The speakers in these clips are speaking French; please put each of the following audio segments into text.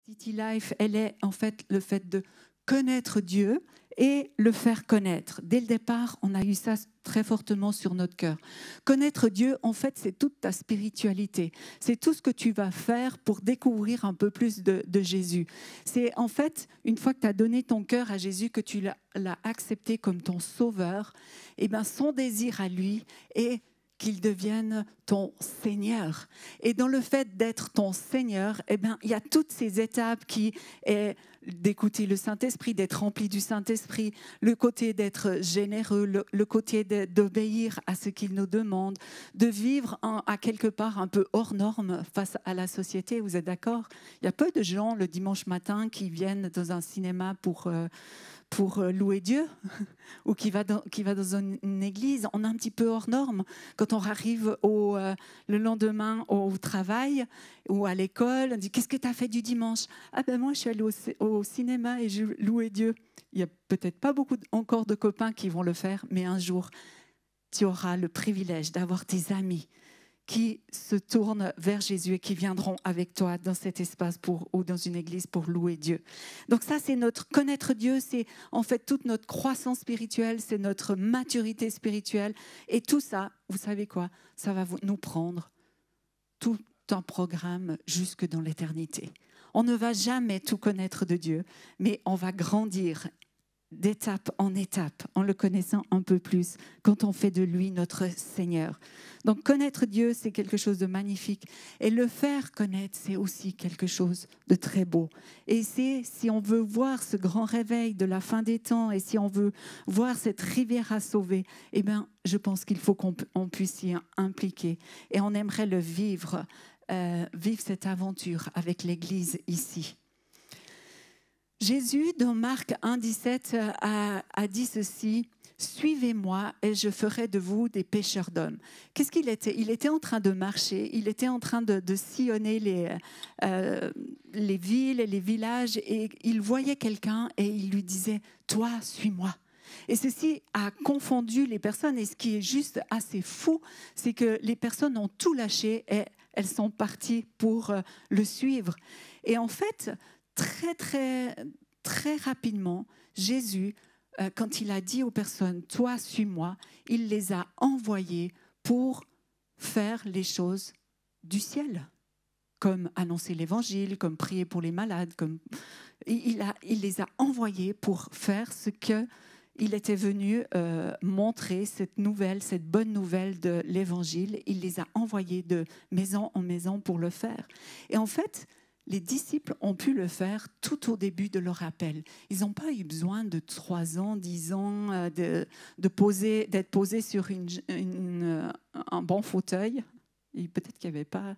City Life, elle est en fait le fait de connaître Dieu et le faire connaître. Dès le départ, on a eu ça très fortement sur notre cœur. Connaître Dieu, en fait, c'est toute ta spiritualité. C'est tout ce que tu vas faire pour découvrir un peu plus de Jésus. C'est en fait, une fois que tu as donné ton cœur à Jésus, que tu l'as accepté comme ton sauveur, et ben son désir à lui est qu'il devienne ton Seigneur. Et dans le fait d'être ton Seigneur, eh ben, il y a toutes ces étapes qui est d'écouter le Saint-Esprit, d'être rempli du Saint-Esprit, le côté d'être généreux, le côté d'obéir à ce qu'il nous demande, de vivre à quelque part un peu hors norme face à la société. Vous êtes d'accord? Il y a peu de gens le dimanche matin qui viennent dans un cinéma pour louer Dieu ou qui va dans une église. On est un petit peu hors norme. Quand on arrive le lendemain au travail ou à l'école, on dit « Qu'est-ce que tu as fait du dimanche ?»« Ah ben moi, je suis allée au cinéma et j'ai loué Dieu. » Il n'y a peut-être pas beaucoup encore de copains qui vont le faire, mais un jour, tu auras le privilège d'avoir tes amis qui se tournent vers Jésus et qui viendront avec toi dans cet espace ou dans une église pour louer Dieu. Donc ça, c'est notre connaître Dieu, c'est en fait toute notre croissance spirituelle, c'est notre maturité spirituelle. Et tout ça, vous savez quoi? Ça va nous prendre tout un programme jusque dans l'éternité. On ne va jamais tout connaître de Dieu, mais on va grandir d'étape en étape, en le connaissant un peu plus, quand on fait de lui notre Seigneur. Donc connaître Dieu, c'est quelque chose de magnifique. Et le faire connaître, c'est aussi quelque chose de très beau. Et si on veut voir ce grand réveil de la fin des temps, et si on veut voir cette rivière à sauver, eh bien, je pense qu'il faut qu'on puisse s'y impliquer. Et on aimerait le vivre cette aventure avec l'Église ici. Jésus, dans Marc 1, 17, a dit ceci: « Suivez-moi et je ferai de vous des pêcheurs d'hommes. » Qu'est-ce qu'il était? Il était en train de marcher, il était en train de sillonner les villes et les villages et il voyait quelqu'un et il lui disait « Toi, suis-moi ». Et ceci a confondu les personnes. Et ce qui est juste assez fou, c'est que les personnes ont tout lâché et elles sont parties pour le suivre. Et en fait, très rapidement, Jésus, quand il a dit aux personnes « Toi, suis-moi », il les a envoyés pour faire les choses du ciel, comme annoncer l'évangile, comme prier pour les malades. Il les a envoyés pour faire ce qu'il était venu montrer, cette bonne nouvelle de l'évangile. Il les a envoyés de maison en maison pour le faire. Et en fait, les disciples ont pu le faire tout au début de leur appel. Ils n'ont pas eu besoin de 3 ans, 10 ans, d'être posés sur un bon fauteuil. Et peut-être qu'il n'y avait pas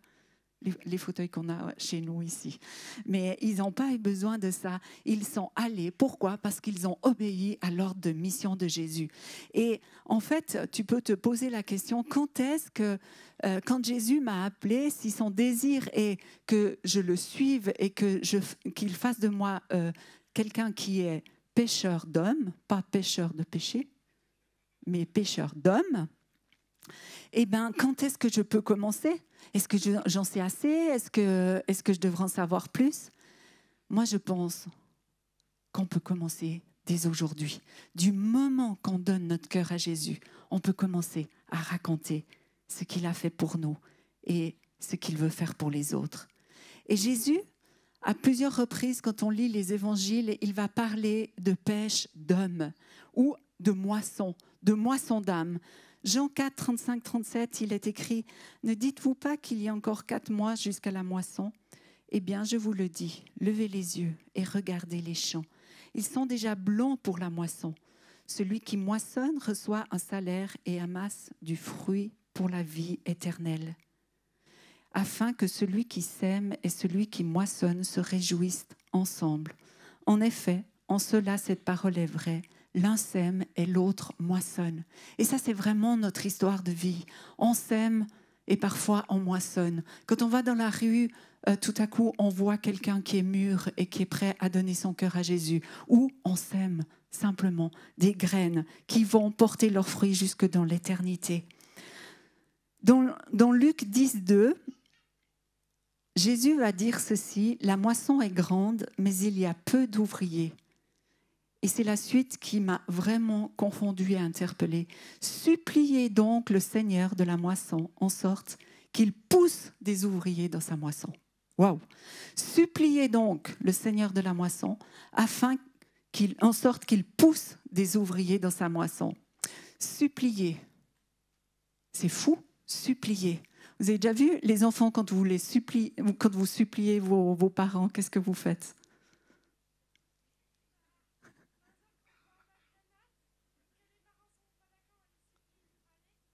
les fauteuils qu'on a chez nous ici. Mais ils n'ont pas eu besoin de ça. Ils sont allés. Pourquoi? Parce qu'ils ont obéi à l'ordre de mission de Jésus. Et en fait, tu peux te poser la question, quand Jésus m'a appelé, si son désir est que je le suive et qu'il fasse de moi quelqu'un qui est pêcheur d'hommes, pas pêcheur de péché, mais pêcheur d'hommes, eh bien, quand est-ce que je peux commencer? Est-ce que j'en sais assez? Est-ce que je devrais en savoir plus? Moi, je pense qu'on peut commencer dès aujourd'hui. Du moment qu'on donne notre cœur à Jésus, on peut commencer à raconter ce qu'il a fait pour nous et ce qu'il veut faire pour les autres. Et Jésus, à plusieurs reprises, quand on lit les évangiles, il va parler de pêche d'hommes ou de moisson d'âmes. Jean 4, 35, 37, il est écrit « Ne dites-vous pas qu'il y a encore 4 mois jusqu'à la moisson ? Eh bien, je vous le dis, levez les yeux et regardez les champs. Ils sont déjà blancs pour la moisson. Celui qui moissonne reçoit un salaire et amasse du fruit pour la vie éternelle, afin que celui qui sème et celui qui moissonne se réjouissent ensemble. En effet, en cela, cette parole est vraie. L'un sème et l'autre moissonne. » Et ça, c'est vraiment notre histoire de vie. On sème et parfois on moissonne. Quand on va dans la rue, tout à coup, on voit quelqu'un qui est mûr et qui est prêt à donner son cœur à Jésus. Ou on sème simplement des graines qui vont porter leurs fruits jusque dans l'éternité. Dans Luc 10, 2, Jésus va dire ceci, « La moisson est grande, mais il y a peu d'ouvriers. » Et c'est la suite qui m'a vraiment confondue et interpellée. « Suppliez donc le Seigneur de la moisson en sorte qu'il pousse des ouvriers dans sa moisson. » Waouh! Suppliez donc le Seigneur de la moisson en sorte qu'il pousse des ouvriers dans sa moisson. Suppliez. C'est fou, supplier. Vous avez déjà vu les enfants quand vous suppliez vos parents, qu'est-ce que vous faites?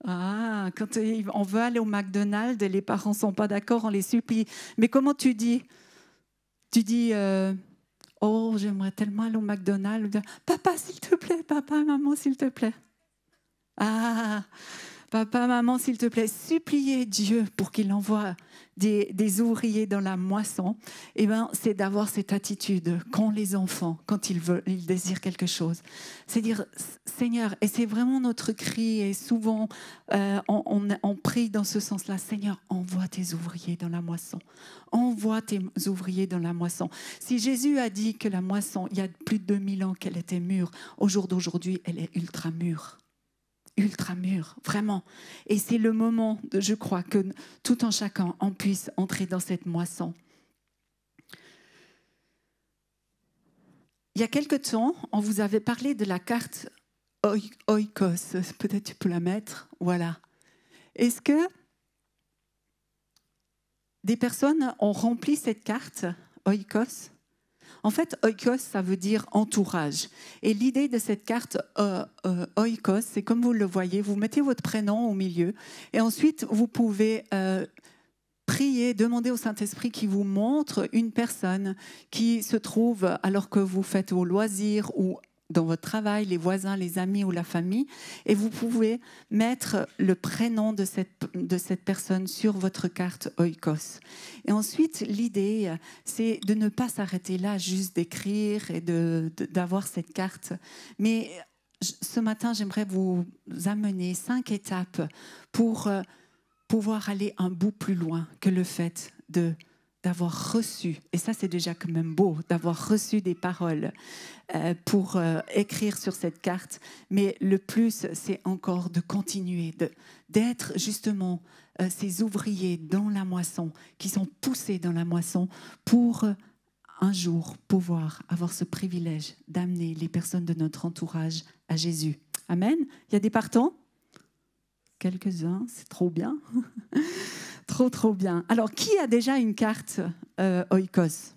Ah, quand on veut aller au McDonald's et les parents ne sont pas d'accord, on les supplie. Mais comment tu dis? Tu dis, oh, j'aimerais tellement aller au McDonald's. Papa, s'il te plaît, papa, maman, s'il te plaît. Ah, papa, maman, s'il te plaît, suppliez Dieu pour qu'il envoie des ouvriers dans la moisson. Eh ben, c'est d'avoir cette attitude qu'ont les enfants quand ils désirent quelque chose. C'est dire, Seigneur, et c'est vraiment notre cri, et souvent on prie dans ce sens-là, Seigneur, envoie tes ouvriers dans la moisson. Envoie tes ouvriers dans la moisson. Si Jésus a dit que la moisson, il y a plus de 2000 ans qu'elle était mûre, au jour d'aujourd'hui, elle est ultra mûre. Ultra mûr, vraiment. Et c'est le moment, je crois, que tout en chacun, on puisse entrer dans cette moisson. Il y a quelque temps, on vous avait parlé de la carte Oikos. Peut-être tu peux la mettre. Voilà. Est-ce que des personnes ont rempli cette carte Oikos? En fait, oikos, ça veut dire entourage. Et l'idée de cette carte oikos, c'est comme vous le voyez, vous mettez votre prénom au milieu et ensuite vous pouvez prier, demander au Saint-Esprit qu'il vous montre une personne qui se trouve alors que vous faites vos loisirs ou dans votre travail, les voisins, les amis ou la famille, et vous pouvez mettre le prénom de cette personne sur votre carte Oikos. Et ensuite, l'idée, c'est de ne pas s'arrêter là, juste d'écrire et d'avoir cette carte. Mais ce matin, j'aimerais vous amener 5 étapes pour pouvoir aller un bout plus loin que le fait d'avoir reçu, et ça c'est déjà quand même beau, d'avoir reçu des paroles pour écrire sur cette carte, mais le plus c'est encore de continuer, d'être justement ces ouvriers dans la moisson, qui sont poussés dans la moisson pour un jour pouvoir avoir ce privilège d'amener les personnes de notre entourage à Jésus. Amen. Il y a des partants? Quelques-uns, c'est trop bien. Trop bien. Alors, qui a déjà une carte Oikos?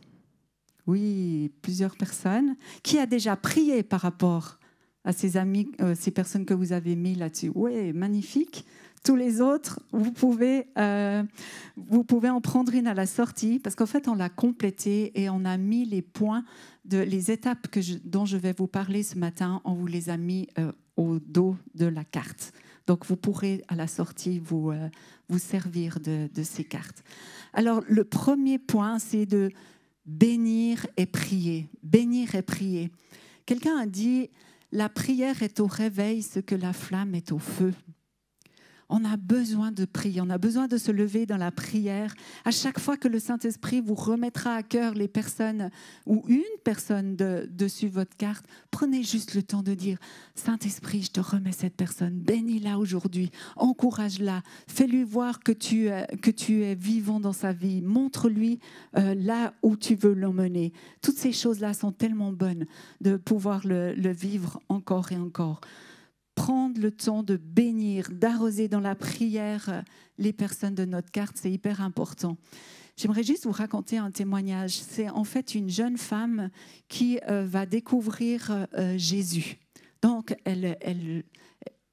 Oui, plusieurs personnes. Qui a déjà prié par rapport à ces amis, ces personnes que vous avez mis là-dessus? Oui, magnifique. Tous les autres, vous pouvez en prendre une à la sortie, parce qu'en fait, on l'a complété et on a mis les points, les étapes dont je vais vous parler ce matin, on vous les a mis au dos de la carte. Donc, vous pourrez, à la sortie, vous servir de ces cartes. Alors, le premier point, c'est de bénir et prier. Bénir et prier. Quelqu'un a dit, la prière est au réveil ce que la flamme est au feu. On a besoin de prier, on a besoin de se lever dans la prière. À chaque fois que le Saint-Esprit vous remettra à cœur les personnes ou une personne dessus votre carte, prenez juste le temps de dire « Saint-Esprit, je te remets cette personne, bénis-la aujourd'hui, encourage-la, fais-lui voir que tu es vivant dans sa vie, montre-lui là où tu veux l'emmener. » Toutes ces choses-là sont tellement bonnes de pouvoir le vivre encore et encore. Prendre le temps de bénir, d'arroser dans la prière les personnes de notre carte, c'est hyper important. J'aimerais juste vous raconter un témoignage. C'est en fait une jeune femme qui va découvrir Jésus. Donc, elle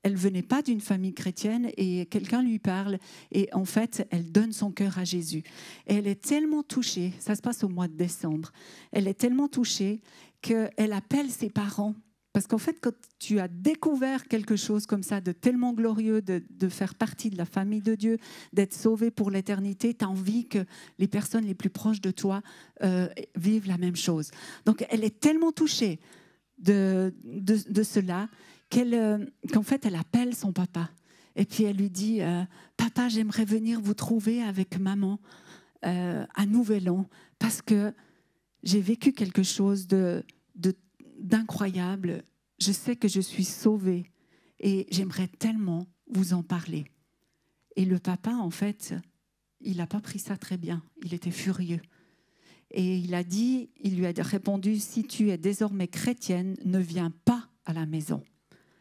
venait pas d'une famille chrétienne et quelqu'un lui parle et en fait, elle donne son cœur à Jésus. Et elle est tellement touchée, ça se passe au mois de décembre, elle est tellement touchée qu'elle appelle ses parents. Parce qu'en fait, quand tu as découvert quelque chose comme ça, de tellement glorieux, de faire partie de la famille de Dieu, d'être sauvé pour l'éternité, tu as envie que les personnes les plus proches de toi vivent la même chose. Donc, elle est tellement touchée de cela qu'en fait, elle appelle son papa. Et puis, elle lui dit « Papa, j'aimerais venir vous trouver avec maman. un nouvel an parce que j'ai vécu quelque chose d'incroyable. Je sais que je suis sauvée et j'aimerais tellement vous en parler. » Et le papa, en fait, il n'a pas pris ça très bien. Il était furieux. Et il lui a répondu, « Si tu es désormais chrétienne, ne viens pas à la maison.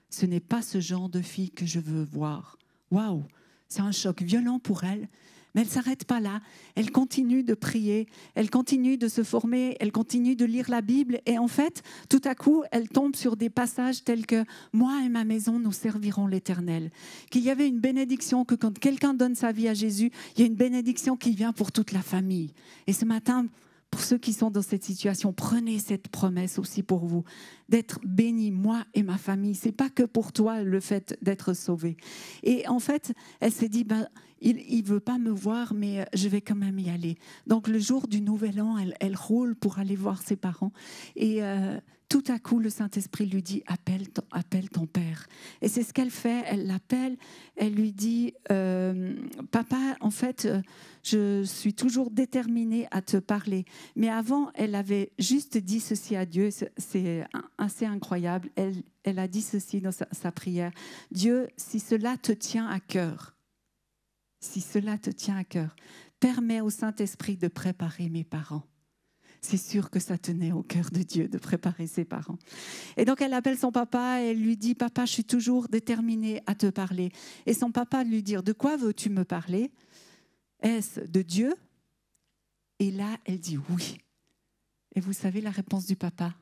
Ce n'est pas ce genre de fille que je veux voir. » Waouh, c'est un choc violent pour elle. Mais elle ne s'arrête pas là. Elle continue de prier, elle continue de se former, elle continue de lire la Bible. Et en fait, tout à coup, elle tombe sur des passages tels que « Moi et ma maison, nous servirons l'Éternel ». Qu'il y avait une bénédiction, que quand quelqu'un donne sa vie à Jésus, il y a une bénédiction qui vient pour toute la famille. Et ce matin, pour ceux qui sont dans cette situation, prenez cette promesse aussi pour vous, d'être bénis, moi et ma famille. Ce n'est pas que pour toi le fait d'être sauvé. Et en fait, elle s'est dit, il ne veut pas me voir, mais je vais quand même y aller. Donc le jour du Nouvel An, elle roule pour aller voir ses parents. Et tout à coup, le Saint-Esprit lui dit, appelle ton père. Et c'est ce qu'elle fait, elle l'appelle, elle lui dit, papa, en fait, je suis toujours déterminée à te parler. Mais avant, elle avait juste dit ceci à Dieu, c'est assez incroyable. Elle a dit ceci dans sa prière, Dieu, si cela te tient à cœur, permets au Saint-Esprit de préparer mes parents. C'est sûr que ça tenait au cœur de Dieu de préparer ses parents. Et donc elle appelle son papa et elle lui dit, papa, je suis toujours déterminée à te parler. Et son papa lui dit, de quoi veux-tu me parler? Est-ce de Dieu? Et là, elle dit oui. Et vous savez la réponse du papa?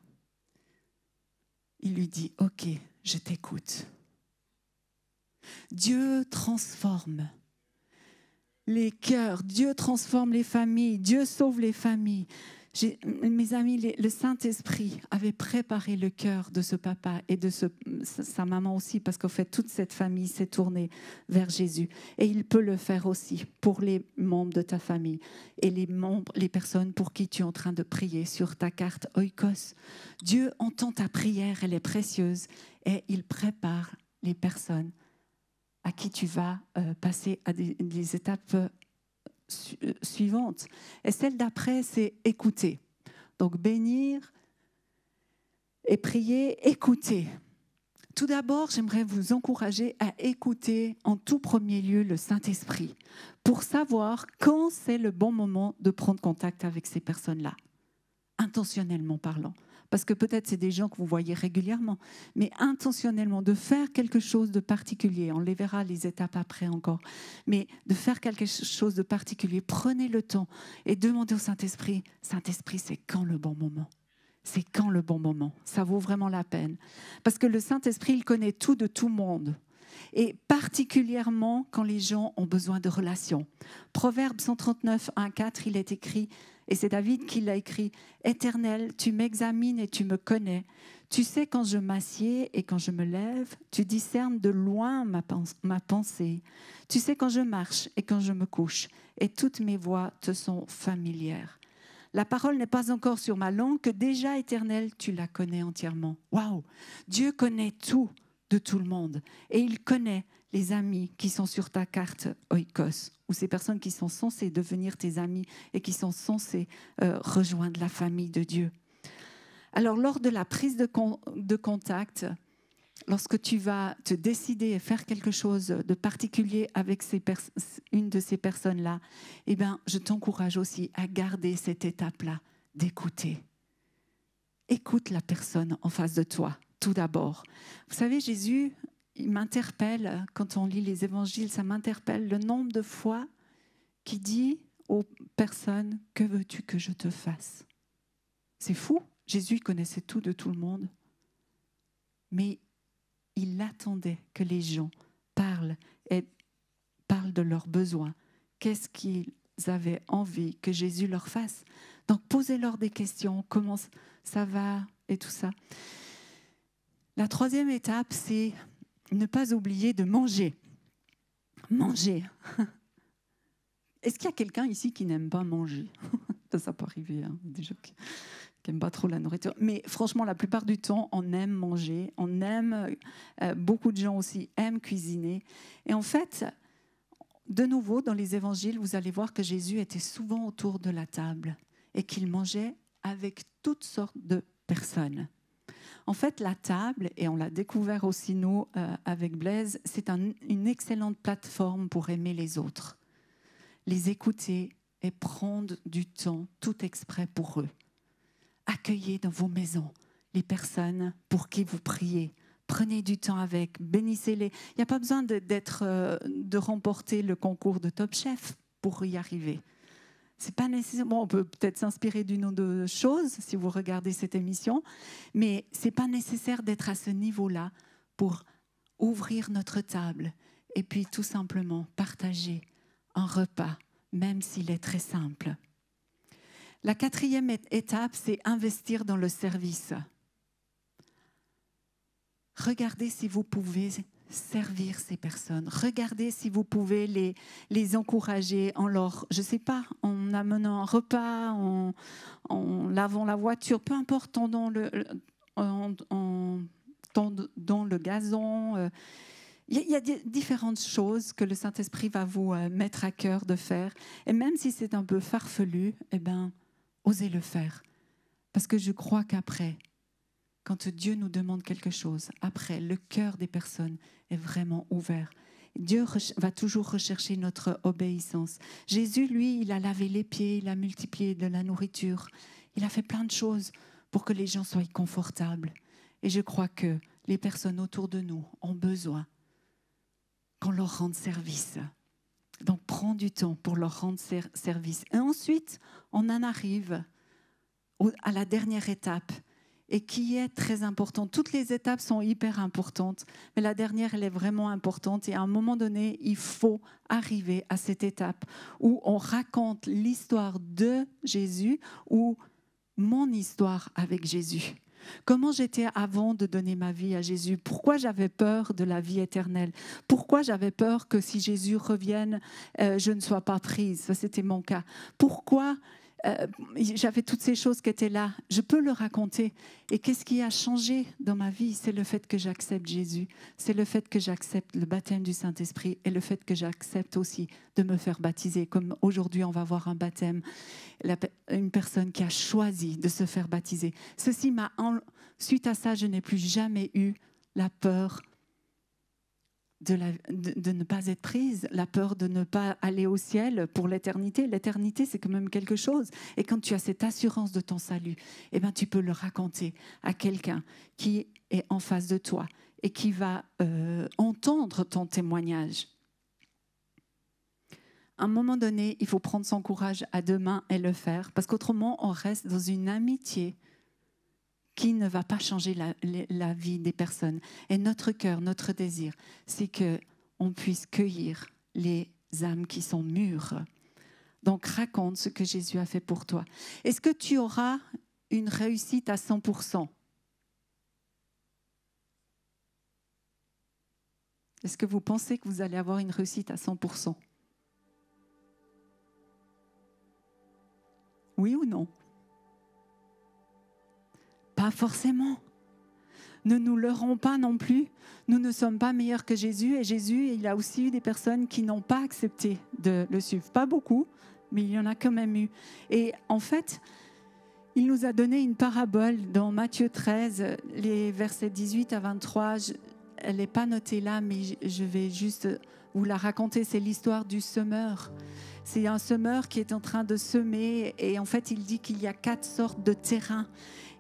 Il lui dit, ok, je t'écoute. Dieu transforme les cœurs, Dieu transforme les familles, Dieu sauve les familles. Mes amis, le Saint-Esprit avait préparé le cœur de ce papa et de sa maman aussi, parce qu'en fait, toute cette famille s'est tournée vers Jésus. Et il peut le faire aussi pour les membres de ta famille et les personnes pour qui tu es en train de prier sur ta carte Oikos. Dieu entend ta prière, elle est précieuse, et il prépare les personnes à qui tu vas passer à des étapes suivante. Et celle d'après, c'est écouter. Donc bénir et prier, écouter. Tout d'abord, j'aimerais vous encourager à écouter en tout premier lieu le Saint-Esprit pour savoir quand c'est le bon moment de prendre contact avec ces personnes-là, intentionnellement parlant. Parce que peut-être c'est des gens que vous voyez régulièrement, mais intentionnellement, de faire quelque chose de particulier. On les verra les étapes après encore. Mais de faire quelque chose de particulier, prenez le temps et demandez au Saint-Esprit, Saint-Esprit, c'est quand le bon moment? C'est quand le bon moment? Ça vaut vraiment la peine. Parce que le Saint-Esprit, il connaît tout de tout monde. Et particulièrement quand les gens ont besoin de relations. Proverbe 139, 1, 4, il est écrit, et c'est David qui l'a écrit, « Éternel, tu m'examines et tu me connais. Tu sais quand je m'assieds et quand je me lève. Tu discernes de loin ma pensée. Tu sais quand je marche et quand je me couche. Et toutes mes voies te sont familières. La parole n'est pas encore sur ma langue, que déjà, Éternel, tu la connais entièrement. » Waouh! Dieu connaît tout de tout le monde. Et il connaît les amis qui sont sur ta carte Oikos, ou ces personnes qui sont censées devenir tes amis et qui sont censées rejoindre la famille de Dieu. Alors, lors de la prise de contact, lorsque tu vas te décider à faire quelque chose de particulier avec une de ces personnes-là, eh bien, je t'encourage aussi à garder cette étape-là d'écouter. Écoute la personne en face de toi. Tout d'abord. Vous savez, Jésus, il m'interpelle, quand on lit les évangiles, ça m'interpelle le nombre de fois qu'il dit aux personnes, « Que veux-tu que je te fasse ?» C'est fou, Jésus connaissait tout de tout le monde, mais il attendait que les gens parlent de leurs besoins. Qu'est-ce qu'ils avaient envie que Jésus leur fasse? Donc, posez-leur des questions, comment ça va et tout ça. La troisième étape, c'est ne pas oublier de manger. Manger. Est-ce qu'il y a quelqu'un ici qui n'aime pas manger? Ça peut arriver, hein, des gens qui n'aiment pas trop la nourriture. Mais franchement, la plupart du temps, on aime manger. On aime, beaucoup de gens aussi aiment cuisiner. Et en fait, de nouveau, dans les évangiles, vous allez voir que Jésus était souvent autour de la table et qu'il mangeait avec toutes sortes de personnes. En fait, la table, et on l'a découvert aussi nous avec Blaise, c'est une excellente plateforme pour aimer les autres, les écouter et prendre du temps tout exprès pour eux. Accueillez dans vos maisons les personnes pour qui vous priez. Prenez du temps avec, bénissez-les. Il n'y a pas besoin de remporter le concours de Top Chef pour y arriver. C'est pas nécessaire. Bon, on peut peut-être s'inspirer d'une ou deux choses si vous regardez cette émission, mais c'est pas nécessaire d'être à ce niveau-là pour ouvrir notre table et puis tout simplement partager un repas, même s'il est très simple. La 4e étape, c'est investir dans le service. Regardez si vous pouvez servir ces personnes. Regardez si vous pouvez les encourager en leur, je sais pas, en amenant un repas, en lavant la voiture, peu importe, tendant le gazon. Il y a différentes choses que le Saint-Esprit va vous mettre à cœur de faire. Et même si c'est un peu farfelu, eh ben, osez le faire. Parce que je crois qu'après, quand Dieu nous demande quelque chose, après, le cœur des personnes est vraiment ouvert. Dieu va toujours rechercher notre obéissance. Jésus, lui, il a lavé les pieds, il a multiplié de la nourriture. Il a fait plein de choses pour que les gens soient confortables. Et je crois que les personnes autour de nous ont besoin qu'on leur rende service. Donc, prends du temps pour leur rendre service. Et ensuite, on en arrive à la dernière étape, et qui est très importante. Toutes les étapes sont hyper importantes, mais la dernière, elle est vraiment importante. Et à un moment donné, il faut arriver à cette étape où on raconte l'histoire de Jésus ou mon histoire avec Jésus. Comment j'étais avant de donner ma vie à Jésus? Pourquoi j'avais peur de la vie éternelle? Pourquoi j'avais peur que si Jésus revienne, je ne sois pas prise? Ça, c'était mon cas. Pourquoi j'avais toutes ces choses qui étaient là? Je peux le raconter. Et qu'est-ce qui a changé dans ma vie? C'est le fait que j'accepte Jésus. C'est le fait que j'accepte le baptême du Saint-Esprit et le fait que j'accepte aussi de me faire baptiser. Comme aujourd'hui, on va voir un baptême. Une personne qui a choisi de se faire baptiser. Suite à ça, je n'ai plus jamais eu la peur de ne pas être prise, la peur de ne pas aller au ciel pour l'éternité. L'éternité, c'est quand même quelque chose. Et quand tu as cette assurance de ton salut, eh ben, tu peux le raconter à quelqu'un qui est en face de toi et qui va entendre ton témoignage. À un moment donné, il faut prendre son courage à deux mains et le faire, parce qu'autrement, on reste dans une amitié qui ne va pas changer la vie des personnes. Et notre cœur, notre désir, c'est qu'on puisse cueillir les âmes qui sont mûres. Donc, raconte ce que Jésus a fait pour toi. Est-ce que tu auras une réussite à 100%? Est-ce que vous pensez que vous allez avoir une réussite à 100%? Oui ou non? Pas forcément. Ne nous leurrons pas non plus. Nous ne sommes pas meilleurs que Jésus. Et Jésus, il a aussi eu des personnes qui n'ont pas accepté de le suivre. Pas beaucoup, mais il y en a quand même eu. Et en fait, il nous a donné une parabole dans Matthieu 13, les versets 18 à 23. Elle n'est pas notée là, mais je vais juste vous la raconter. C'est l'histoire du semeur. C'est un semeur qui est en train de semer. Et en fait, il dit qu'il y a 4 sortes de terrains.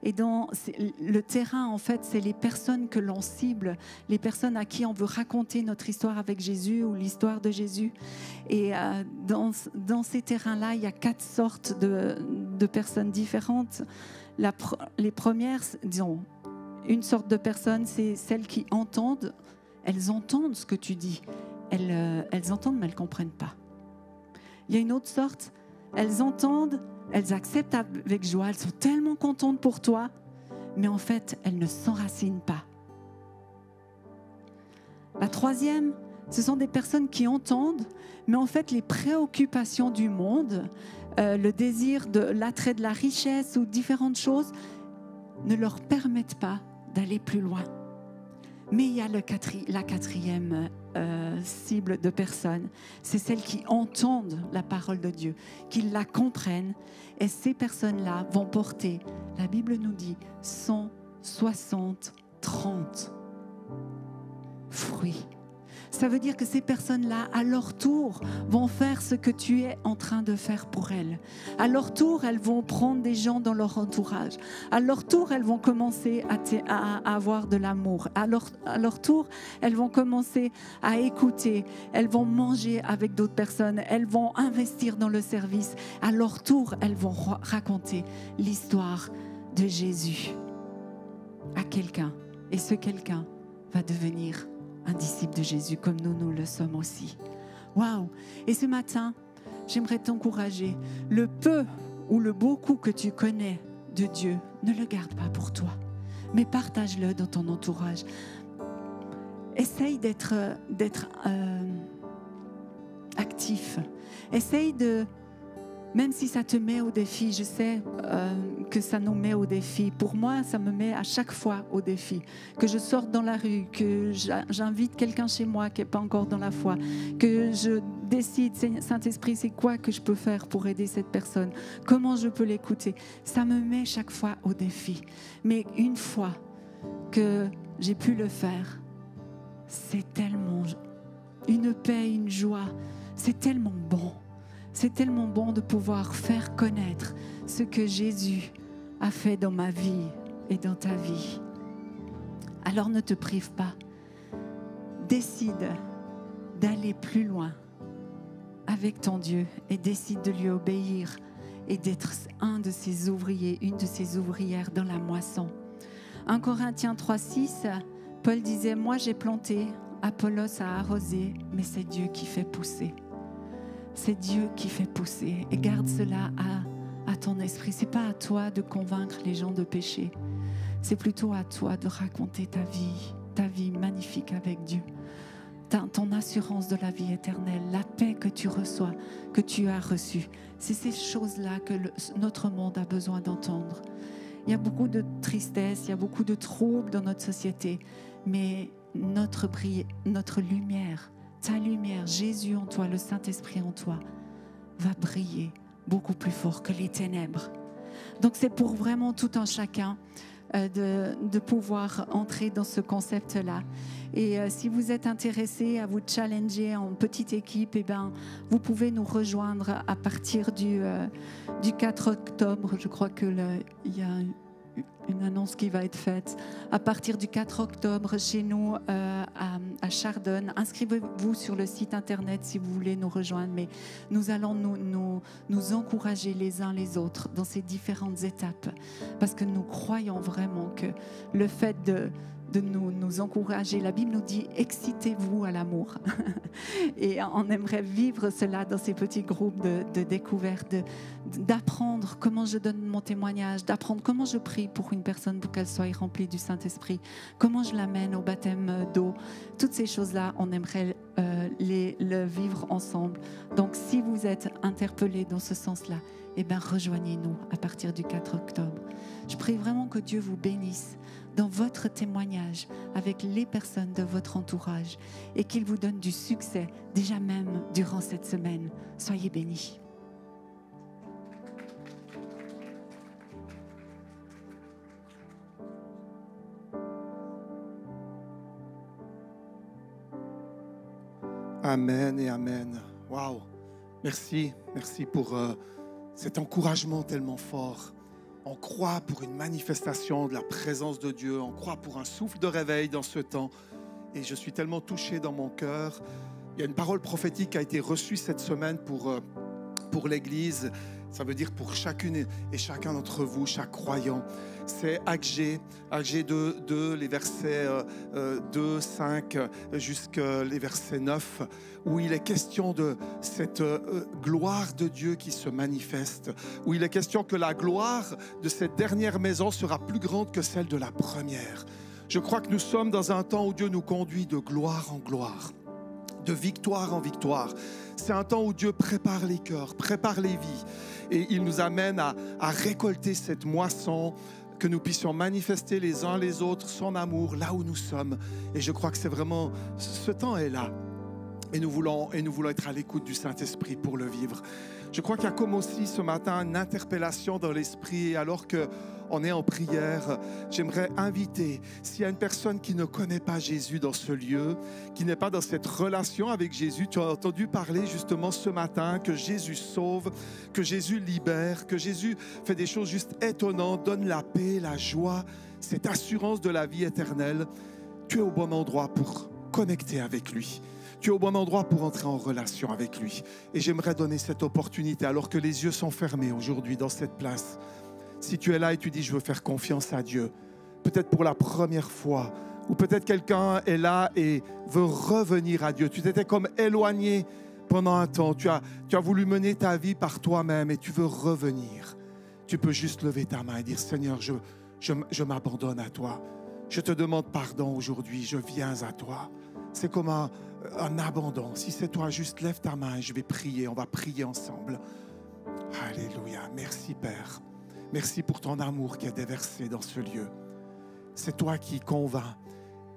Et le terrain, en fait, c'est les personnes que l'on cible, les personnes à qui on veut raconter notre histoire avec Jésus ou l'histoire de Jésus. Et dans ces terrains-là, il y a 4 sortes de personnes différentes. Les premières, disons, une sorte de personnes, c'est celles qui entendent. Elles entendent ce que tu dis. Elles entendent, mais elles ne comprennent pas. Il y a une autre sorte, elles entendent, elles acceptent avec joie, elles sont tellement contentes pour toi, mais en fait, elles ne s'enracinent pas. La troisième, ce sont des personnes qui entendent, mais en fait, les préoccupations du monde, le désir de l'attrait de la richesse ou différentes choses ne leur permettent pas d'aller plus loin. Mais il y a la quatrième cible de personnes, c'est celles qui entendent la parole de Dieu, qui la comprennent. Et ces personnes-là vont porter, la Bible nous dit, 160, 30 fruits. Ça veut dire que ces personnes-là, à leur tour, vont faire ce que tu es en train de faire pour elles. À leur tour, elles vont prendre des gens dans leur entourage. À leur tour, elles vont commencer à avoir de l'amour. À leur tour, elles vont commencer à écouter. Elles vont manger avec d'autres personnes. Elles vont investir dans le service. À leur tour, elles vont raconter l'histoire de Jésus à quelqu'un. Et ce quelqu'un va devenir un disciple de Jésus comme nous le sommes aussi. Waouh! Et ce matin, j'aimerais t'encourager. Le peu ou le beaucoup que tu connais de Dieu, ne le garde pas pour toi, mais partage-le dans ton entourage. Essaye d'être actif. Essaye de... Même si ça te met au défi, je sais que ça nous met au défi. Pour moi, ça me met à chaque fois au défi. Que je sorte dans la rue, que j'invite quelqu'un chez moi qui n'est pas encore dans la foi, que je décide, Saint-Esprit, c'est quoi que je peux faire pour aider cette personne? Comment je peux l'écouter? Ça me met chaque fois au défi. Mais une fois que j'ai pu le faire, c'est tellement une paix, une joie. C'est tellement bon. C'est tellement bon de pouvoir faire connaître ce que Jésus a fait dans ma vie et dans ta vie. Alors ne te prive pas. Décide d'aller plus loin avec ton Dieu et décide de lui obéir et d'être un de ses ouvriers, une de ses ouvrières dans la moisson. 1 Corinthiens 3,6, Paul disait « Moi j'ai planté, Apollos a arrosé, mais c'est Dieu qui fait pousser. » C'est Dieu qui fait pousser. Et garde cela à ton esprit. Ce n'est pas à toi de convaincre les gens de pécher. C'est plutôt à toi de raconter ta vie magnifique avec Dieu. Ton assurance de la vie éternelle, la paix que tu reçois, que tu as reçue. C'est ces choses-là que notre monde a besoin d'entendre. Il y a beaucoup de tristesse, il y a beaucoup de troubles dans notre société. Mais notre lumière, ta lumière, Jésus en toi, le Saint-Esprit en toi, va briller beaucoup plus fort que les ténèbres. Donc c'est pour vraiment tout un chacun de pouvoir entrer dans ce concept-là. Et si vous êtes intéressé à vous challenger en petite équipe, eh ben, vous pouvez nous rejoindre à partir du 4 octobre. Je crois qu'il y a une annonce qui va être faite à partir du 4 octobre chez nous à Chardonne. Inscrivez-vous sur le site internet si vous voulez nous rejoindre, mais nous allons nous encourager les uns les autres dans ces différentes étapes parce que nous croyons vraiment que le fait de nous encourager. La Bible nous dit « excitez-vous à l'amour ». Et on aimerait vivre cela dans ces petits groupes de découverte, d'apprendre comment je donne mon témoignage, d'apprendre comment je prie pour une personne pour qu'elle soit remplie du Saint-Esprit, comment je l'amène au baptême d'eau. Toutes ces choses-là, on aimerait le vivre ensemble. Donc, si vous êtes interpellés dans ce sens-là, eh bien, rejoignez-nous à partir du 4 octobre. Je prie vraiment que Dieu vous bénisse dans votre témoignage avec les personnes de votre entourage et qu'il vous donne du succès déjà même durant cette semaine. Soyez bénis. Amen et amen. Waouh. Merci pour cet encouragement tellement fort. On croit pour une manifestation de la présence de Dieu. On croit pour un souffle de réveil dans ce temps. Et je suis tellement touché dans mon cœur. Il y a une parole prophétique qui a été reçue cette semaine pour l'Église. Ça veut dire pour chacune et chacun d'entre vous, chaque croyant. C'est Agé 2, les versets 2, 5 jusqu'à les versets 9, où il est question de cette gloire de Dieu qui se manifeste, où il est question que la gloire de cette dernière maison sera plus grande que celle de la première. Je crois que nous sommes dans un temps où Dieu nous conduit de gloire en gloire, de victoire en victoire. C'est un temps où Dieu prépare les cœurs, prépare les vies. Et il nous amène à récolter cette moisson que nous puissions manifester les uns les autres son amour là où nous sommes. Et je crois que c'est vraiment, ce temps est là. Et nous voulons être à l'écoute du Saint-Esprit pour le vivre. Je crois qu'il y a comme aussi ce matin une interpellation dans l'esprit. Et alors qu'on est en prière, j'aimerais inviter, s'il y a une personne qui ne connaît pas Jésus dans ce lieu, qui n'est pas dans cette relation avec Jésus, tu as entendu parler justement ce matin que Jésus sauve, que Jésus libère, que Jésus fait des choses juste étonnantes, donne la paix, la joie, cette assurance de la vie éternelle. Tu es au bon endroit pour connecter avec lui. Tu es au bon endroit pour entrer en relation avec lui. Et j'aimerais donner cette opportunité, alors que les yeux sont fermés aujourd'hui dans cette place. Si tu es là et tu dis, je veux faire confiance à Dieu, peut-être pour la première fois, ou peut-être quelqu'un est là et veut revenir à Dieu. Tu t'étais comme éloigné pendant un temps. Tu as voulu mener ta vie par toi-même et tu veux revenir. Tu peux juste lever ta main et dire, Seigneur, je m'abandonne à toi. Je te demande pardon aujourd'hui, je viens à toi. C'est comme un abandon. Si c'est toi, juste lève ta main et je vais prier. On va prier ensemble. Alléluia. Merci Père. Merci pour ton amour qui est déversé dans ce lieu. C'est toi qui convainc.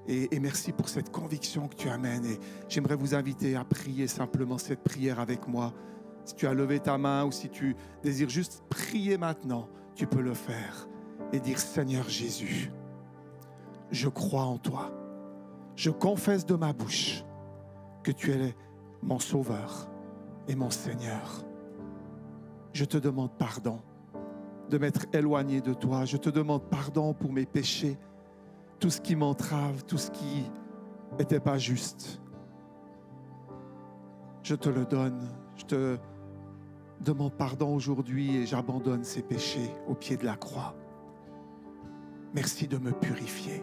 Et merci pour cette conviction que tu amènes. Et j'aimerais vous inviter à prier simplement cette prière avec moi. Si tu as levé ta main ou si tu désires juste prier maintenant, tu peux le faire et dire, Seigneur Jésus, je crois en toi. Je confesse de ma bouche que tu es mon Sauveur et mon Seigneur. Je te demande pardon de m'être éloigné de toi. Je te demande pardon pour mes péchés, tout ce qui m'entrave, tout ce qui n'était pas juste. Je te le donne. Je te demande pardon aujourd'hui et j'abandonne ces péchés au pied de la croix. Merci de me purifier,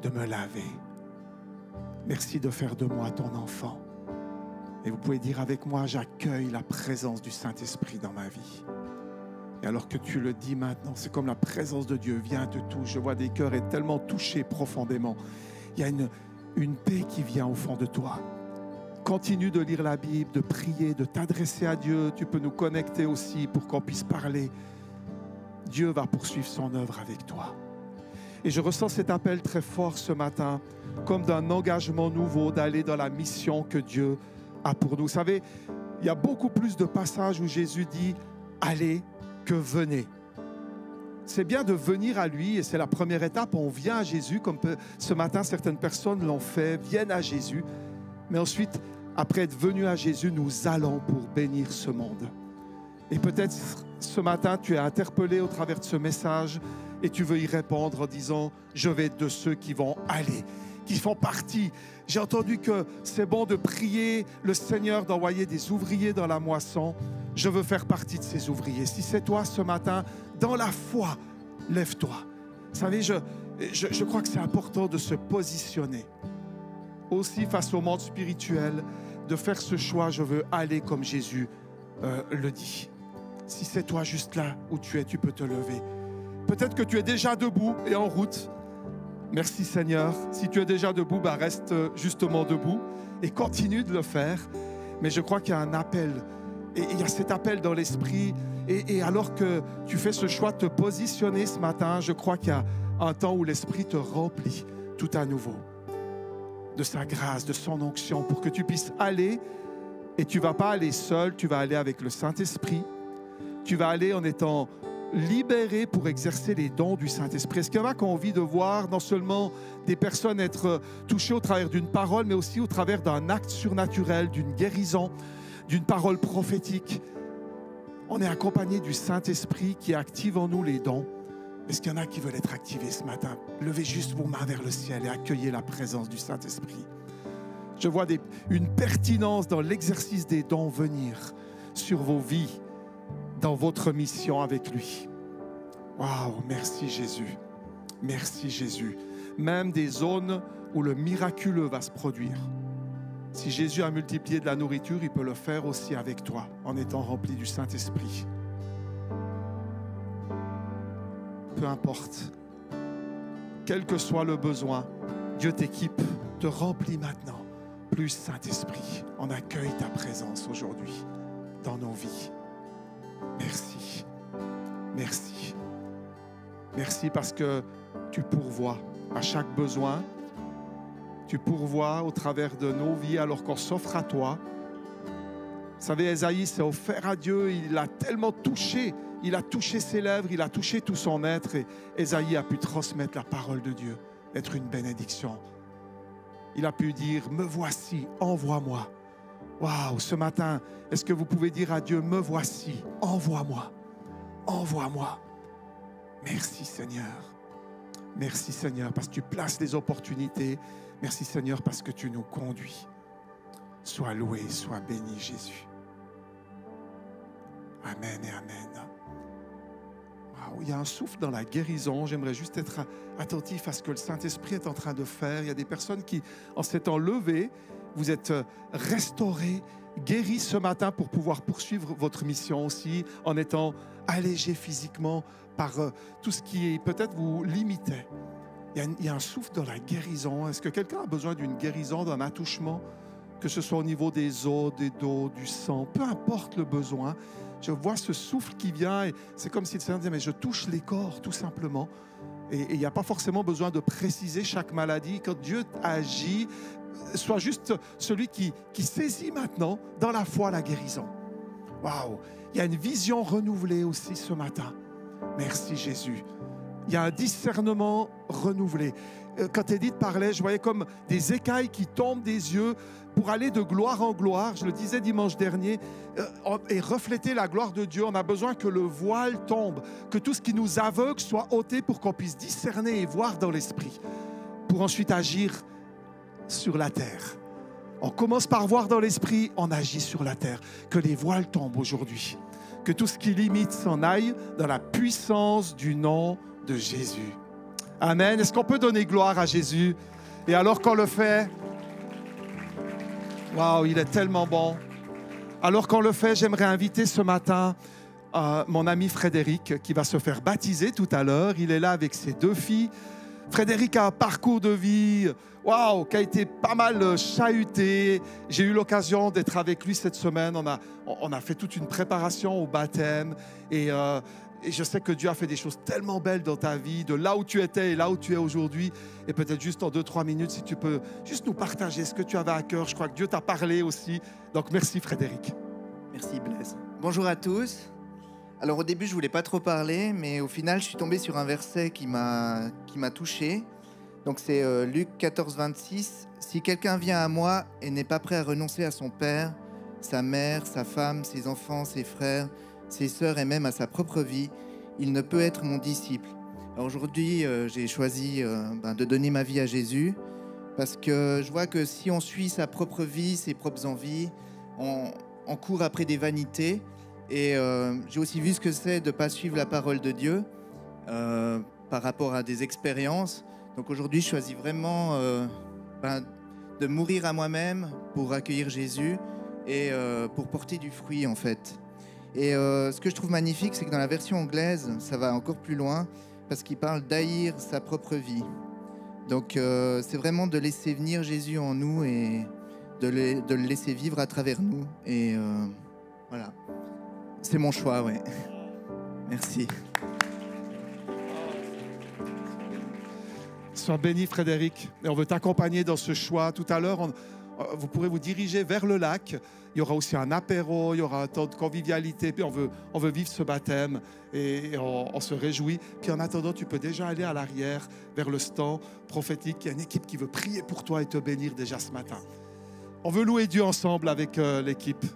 de me laver. Merci de faire de moi ton enfant. Et vous pouvez dire avec moi, j'accueille la présence du Saint-Esprit dans ma vie. Et alors que tu le dis maintenant, c'est comme la présence de Dieu vient te toucher. Je vois des cœurs être tellement touchés profondément. Il y a une paix qui vient au fond de toi. Continue de lire la Bible, de prier, de t'adresser à Dieu. Tu peux nous connecter aussi pour qu'on puisse parler. Dieu va poursuivre son œuvre avec toi. Et je ressens cet appel très fort ce matin, comme d'un engagement nouveau d'aller dans la mission que Dieu a pour nous. Vous savez, il y a beaucoup plus de passages où Jésus dit « allez » que « venez ». C'est bien de venir à lui et c'est la première étape. On vient à Jésus, comme ce matin certaines personnes l'ont fait, viennent à Jésus. Mais ensuite, après être venus à Jésus, nous allons pour bénir ce monde. Et peut-être ce matin, tu es interpellé au travers de ce message et tu veux y répondre en disant « je vais être de ceux qui vont aller ». Qui font partie. J'ai entendu que c'est bon de prier le Seigneur d'envoyer des ouvriers dans la moisson. Je veux faire partie de ces ouvriers. Si c'est toi ce matin, dans la foi, lève-toi. Vous savez, je crois que c'est important de se positionner aussi face au monde spirituel, de faire ce choix. Je veux aller comme Jésus le dit. Si c'est toi juste là où tu es, tu peux te lever. Peut-être que tu es déjà debout et en route. Merci Seigneur. Si tu es déjà debout, reste justement debout et continue de le faire. Mais je crois qu'il y a un appel. Et il y a cet appel dans l'esprit. Et alors que tu fais ce choix de te positionner ce matin, je crois qu'il y a un temps où l'Esprit te remplit tout à nouveau de sa grâce, de son onction, pour que tu puisses aller. Et tu ne vas pas aller seul, tu vas aller avec le Saint-Esprit. Tu vas aller en étant libérés pour exercer les dons du Saint-Esprit. Est-ce qu'il y en a qui ont envie de voir non seulement des personnes être touchées au travers d'une parole, mais aussi au travers d'un acte surnaturel, d'une guérison, d'une parole prophétique? On est accompagné du Saint-Esprit qui active en nous les dons. Est-ce qu'il y en a qui veulent être activés ce matin? Levez juste vos mains vers le ciel et accueillez la présence du Saint-Esprit. Je vois une pertinence dans l'exercice des dons venir sur vos vies, dans votre mission avec lui. Waouh, merci Jésus. Merci Jésus. Même des zones où le miraculeux va se produire. Si Jésus a multiplié de la nourriture, il peut le faire aussi avec toi, en étant rempli du Saint-Esprit. Peu importe, quel que soit le besoin, Dieu t'équipe, te remplit maintenant. Plus Saint-Esprit, on accueille ta présence aujourd'hui dans nos vies. Merci. Merci. Merci parce que tu pourvois à chaque besoin. Tu pourvois au travers de nos vies alors qu'on s'offre à toi. Vous savez, Ésaïe s'est offert à Dieu, il l'a tellement touché. Il a touché ses lèvres, il a touché tout son être. Et Ésaïe a pu transmettre la parole de Dieu, être une bénédiction. Il a pu dire, me voici, envoie-moi. Waouh, ce matin, est-ce que vous pouvez dire à Dieu, me voici, envoie-moi, envoie-moi. Merci Seigneur. Merci Seigneur parce que tu places les opportunités. Merci Seigneur parce que tu nous conduis. Sois loué, sois béni Jésus. Amen et amen. Wow, il y a un souffle dans la guérison. J'aimerais juste être attentif à ce que le Saint-Esprit est en train de faire. Il y a des personnes qui, en s'étant levées, vous êtes restaurés, guéris ce matin pour pouvoir poursuivre votre mission aussi, en étant allégés physiquement par tout ce qui peut-être vous limitait. Il y a un souffle dans la guérison. Est-ce que quelqu'un a besoin d'une guérison, d'un attouchement, que ce soit au niveau des os, des dos, du sang, peu importe le besoin. Je vois ce souffle qui vient et c'est comme si le Seigneur disait, mais je touche les corps tout simplement. Et il n'y a pas forcément besoin de préciser chaque maladie. Quand Dieu agit, sois juste celui qui saisit maintenant dans la foi la guérison. Waouh! Il y a une vision renouvelée aussi ce matin. Merci Jésus. Il y a un discernement renouvelé. Quand Edith parlait, je voyais comme des écailles qui tombent des yeux pour aller de gloire en gloire. Je le disais dimanche dernier, et refléter la gloire de Dieu. On a besoin que le voile tombe, que tout ce qui nous aveugle soit ôté pour qu'on puisse discerner et voir dans l'esprit, pour ensuite agir sur la terre. On commence par voir dans l'esprit, on agit sur la terre. Que les voiles tombent aujourd'hui. Que tout ce qui limite s'en aille dans la puissance du nom de Jésus. Amen. Est-ce qu'on peut donner gloire à Jésus? Et alors qu'on le fait, waouh, il est tellement bon. Alors qu'on le fait, j'aimerais inviter ce matin mon ami Frédéric qui va se faire baptiser tout à l'heure. Il est là avec ses 2 filles. Frédéric a un parcours de vie, waouh, qui a été pas mal chahuté. J'ai eu l'occasion d'être avec lui cette semaine. On a fait toute une préparation au baptême et je sais que Dieu a fait des choses tellement belles dans ta vie, de là où tu étais et là où tu es aujourd'hui. Et peut-être juste en 2-3 minutes, si tu peux juste nous partager ce que tu avais à cœur. Je crois que Dieu t'a parlé aussi. Donc merci Frédéric. Merci Blaise. Bonjour à tous. Alors au début, je voulais pas trop parler, mais au final, je suis tombé sur un verset qui m'a touché. Donc c'est Luc 14, 26. « Si quelqu'un vient à moi et n'est pas prêt à renoncer à son père, sa mère, sa femme, ses enfants, ses frères, ses sœurs et même à sa propre vie, il ne peut être mon disciple. » Alors aujourd'hui, j'ai choisi de donner ma vie à Jésus parce que je vois que si on suit sa propre vie, ses propres envies, on court après des vanités. Et j'ai aussi vu ce que c'est de ne pas suivre la parole de Dieu par rapport à des expériences. Donc aujourd'hui, je choisis vraiment de mourir à moi-même pour accueillir Jésus et pour porter du fruit en fait. Et ce que je trouve magnifique, c'est que dans la version anglaise, ça va encore plus loin parce qu'il parle d'haïr sa propre vie. Donc c'est vraiment de laisser venir Jésus en nous et de le laisser vivre à travers nous. Et voilà. C'est mon choix, ouais. Merci. Sois béni, Frédéric. Et on veut t'accompagner dans ce choix. Tout à l'heure, vous pourrez vous diriger vers le lac. Il y aura aussi un apéro, il y aura un temps de convivialité. Puis on veut vivre ce baptême et on se réjouit. Puis en attendant, tu peux déjà aller à l'arrière, vers le stand prophétique. Il y a une équipe qui veut prier pour toi et te bénir déjà ce matin. On veut louer Dieu ensemble avec l'équipe.